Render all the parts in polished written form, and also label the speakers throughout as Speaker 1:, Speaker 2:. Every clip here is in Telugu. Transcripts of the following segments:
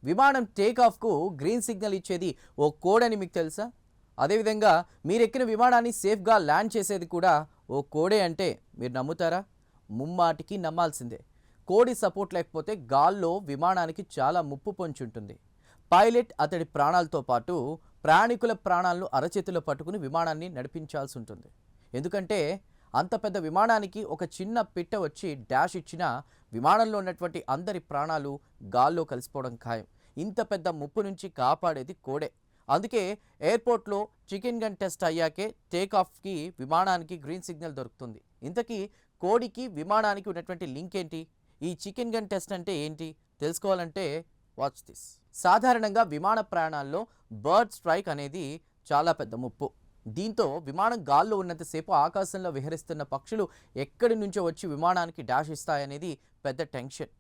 Speaker 1: విమానం టేక్ ఆఫ్కు గ్రీన్ సిగ్నల్ ఇచ్చేది ఓ కోడ్ అని మీకు తెలుసా? అదేవిధంగా మీరెక్కిన విమానాన్ని సేఫ్గా ల్యాండ్ చేసేది కూడా ఓ కోడే అంటే మీరు నమ్ముతారా? ముమ్మాటికి నమ్మాల్సిందే. కోడి సపోర్ట్ లేకపోతే గాల్లో విమానానికి చాలా ముప్పు పొంచి ఉంటుంది. పైలట్ అతడి ప్రాణాలతో పాటు ప్రయాణికుల ప్రాణాలను అరచేతిలో పట్టుకుని విమానాన్ని నడిపించాల్సి ఉంటుంది. ఎందుకంటే అంత పెద్ద విమానానికి ఒక చిన్న పిట్ట వచ్చి డాష్ ఇచ్చినా విమానంలో ఉన్నటువంటి అందరి ప్రాణాలు గాల్లో కలిసిపోవడం ఖాయం. ఇంత పెద్ద ముప్పు నుంచి కాపాడేది కోడే. అందుకే ఎయిర్పోర్ట్లో చికెన్ గన్ టెస్ట్ అయ్యాకే టేక్ ఆఫ్కి విమానానికి గ్రీన్ సిగ్నల్ దొరుకుతుంది. ఇంతకీ కోడికి విమానానికి ఉన్నటువంటి లింక్ ఏంటి? ఈ చికెన్ గన్ టెస్ట్ అంటే ఏంటి తెలుసుకోవాలంటే వాచ్ దిస్. సాధారణంగా విమాన ప్రయాణాల్లో బర్డ్ స్ట్రైక్ అనేది చాలా పెద్ద ముప్పు. దీంతో విమానం గాల్లో ఉన్నంతసేపు ఆకాశంలో విహరిస్తున్న పక్షులు ఎక్కడి నుంచో వచ్చి విమానానికి డాష్ ఇస్తాయనేది పెద్ద టెన్షన్.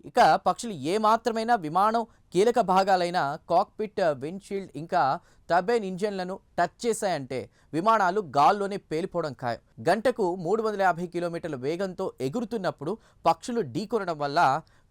Speaker 1: ఇక పక్షులు ఏమాత్రమైనా విమానం కీలక భాగాలైన కాక్పిట్, విండ్షీల్డ్ ఇంకా టర్బైన్ ఇంజన్లను టచ్ చేశాయంటే విమానాలు గాల్లోనే పేలిపోవడం ఖాయం. గంటకు 350 కిలోమీటర్ల వేగంతో ఎగురుతున్నప్పుడు పక్షులు ఢీకొనడం వల్ల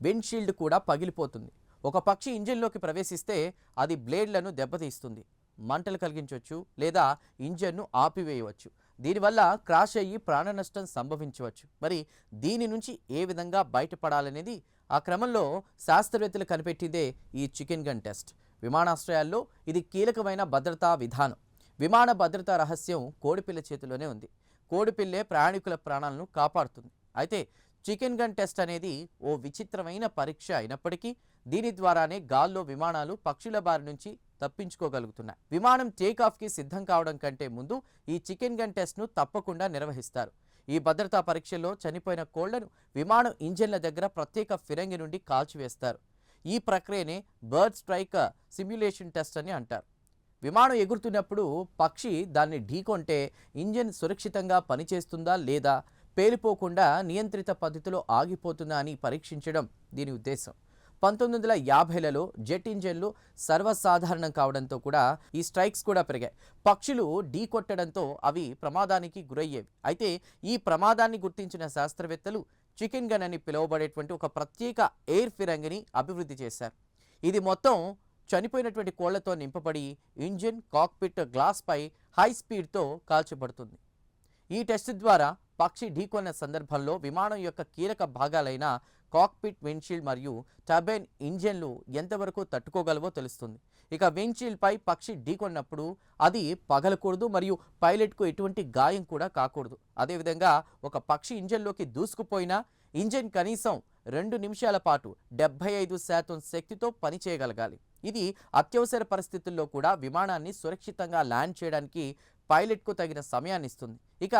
Speaker 1: విండ్షీల్డ్ కూడా పగిలిపోతుంది. ఒక పక్షి ఇంజిన్లోకి ప్రవేశిస్తే అది బ్లేడ్లను దెబ్బతీస్తుంది, మంటలు కలిగించవచ్చు లేదా ఇంజన్ను ఆపివేయవచ్చు. దీనివల్ల క్రాష్ అయ్యి ప్రాణ నష్టం సంభవించవచ్చు. మరి దీని నుంచి ఏ విధంగా బయటపడాలనేది ఆ క్రమంలో శాస్త్రవేత్తలు కనిపెట్టిందే ఈ చికెన్ గన్ టెస్ట్. విమానాశ్రయాల్లో ఇది కీలకమైన భద్రతా విధానం. విమాన భద్రతా రహస్యం కోడిపిల్ల చేతిలోనే ఉంది. కోడిపిల్లే ప్రయాణికుల ప్రాణాలను కాపాడుతుంది. అయితే చికెన్ గన్ టెస్ట్ అనేది ఓ విచిత్రమైన పరీక్ష అయినప్పటికీ దీని ద్వారానే గాల్లో విమానాలు పక్షుల బారి నుంచి తప్పించుకోగలుగుతున్నాయి. విమానం టేకాఫ్కి సిద్ధం కావడం కంటే ముందు ఈ చికెన్ గన్ టెస్ట్ను తప్పకుండా నిర్వహిస్తారు. ఈ భద్రతా పరీక్షల్లో చనిపోయిన కోళ్లను విమానం ఇంజన్ల దగ్గర ప్రత్యేక ఫిరంగి నుండి కాల్చివేస్తారు. ఈ ప్రక్రియనే బర్డ్ స్ట్రైక్ సిమ్యులేషన్ టెస్ట్ అని అంటారు. విమానం ఎగురుతున్నప్పుడు పక్షి దాన్ని ఢీకొంటే ఇంజన్ సురక్షితంగా పనిచేస్తుందా లేదా, పేలిపోకుండా నియంత్రిత పద్ధతిలో ఆగిపోతుందా అని పరీక్షించడం దీని ఉద్దేశం. 1950లలో జెట్ ఇంజన్లు సర్వసాధారణం కావడంతో కూడా ఈ స్ట్రైక్స్ కూడా పెరిగాయి. పక్షులు ఢీకొట్టడంతో అవి ప్రమాదానికి గురయ్యేవి. అయితే ఈ ప్రమాదాన్ని గుర్తించిన శాస్త్రవేత్తలు చికెన్ గన్ అని పిలువబడేటువంటి ఒక ప్రత్యేక ఎయిర్ ఫిరంగిని అభివృద్ధి చేశారు. ఇది మొత్తం చనిపోయినటువంటి కోళ్లతో నింపబడి ఇంజిన్, కాక్పిట్ గ్లాస్పై హై స్పీడ్తో కాల్చబడుతుంది. ఈ టెస్ట్ ద్వారా పక్షి ఢీకొన్న సందర్భంలో విమానం యొక్క కీలక భాగాలైన కాక్పిట్, విండ్షీల్డ్ మరియు టర్బైన్ ఇంజన్లు ఎంతవరకు తట్టుకోగలవో తెలుస్తుంది. ఇక విండ్షీల్డ్పై పక్షి ఢీకొన్నప్పుడు అది పగలకూడదు మరియు పైలట్కు ఎటువంటి గాయం కూడా కాకూడదు. అదేవిధంగా ఒక పక్షి ఇంజన్లోకి దూసుకుపోయినా ఇంజన్ కనీసం 2 నిమిషాల పాటు 75% శక్తితో పనిచేయగలగాలి. ఇది అత్యవసర పరిస్థితుల్లో కూడా విమానాన్ని సురక్షితంగా ల్యాండ్ చేయడానికి పైలట్కు తగిన సమయాన్ని ఇస్తుంది. ఇక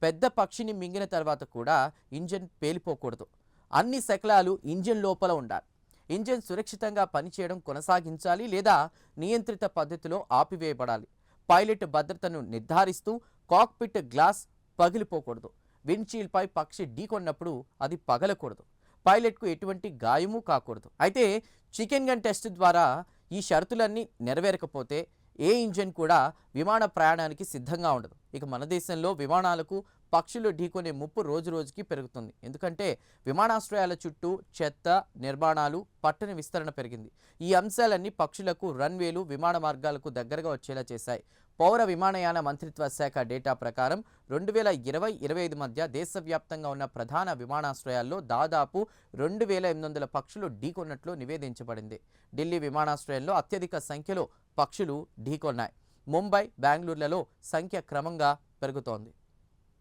Speaker 1: పెద్ద పక్షిని మింగిన తర్వాత కూడా ఇంజన్ పేలిపోకూడదు. అన్ని శకలాలు ఇంజన్ లోపల ఉండాలి. ఇంజన్ సురక్షితంగా పనిచేయడం కొనసాగించాలి లేదా నియంత్రిత పద్ధతిలో ఆపివేయబడాలి. పైలట్ భద్రతను నిర్ధారిస్తూ కాక్పిట్ గ్లాస్ పగిలిపోకూడదు. విండ్షీల్డ్పై పక్షి ఢీకొన్నప్పుడు అది పగలకూడదు. పైలట్కు ఎటువంటి గాయము కాకూడదు. అయితే చికెన్ గన్ టెస్ట్ ద్వారా ఈ షరతులన్నీ నెరవేరకపోతే ఏ ఇంజన్ కూడా విమాన ప్రయాణానికి సిద్ధంగా ఉండదు. ఇక మన దేశంలో విమానాలకు పక్షులు ఢీకొనే ముప్పు రోజు రోజుకి పెరుగుతుంది. ఎందుకంటే విమానాశ్రయాల చుట్టూ చెత్త, నిర్మాణాలు, పట్టణ విస్తరణ పెరిగింది. ఈ అంశాలన్నీ పక్షులకు రన్వేలు, విమాన మార్గాలకు దగ్గరగా వచ్చేలా చేశాయి. పౌర విమానయాన మంత్రిత్వ శాఖ డేటా ప్రకారం 2020-25 మధ్య దేశవ్యాప్తంగా ఉన్న ప్రధాన విమానాశ్రయాల్లో దాదాపు 2800 పక్షులు ఢీకొన్నట్లు నివేదించబడింది. ఢిల్లీ విమానాశ్రయంలో అత్యధిక సంఖ్యలో పక్షులు ఢీకొన్నాయి. ముంబై, బెంగళూరులలో సంఖ్య క్రమంగా పెరుగుతోంది.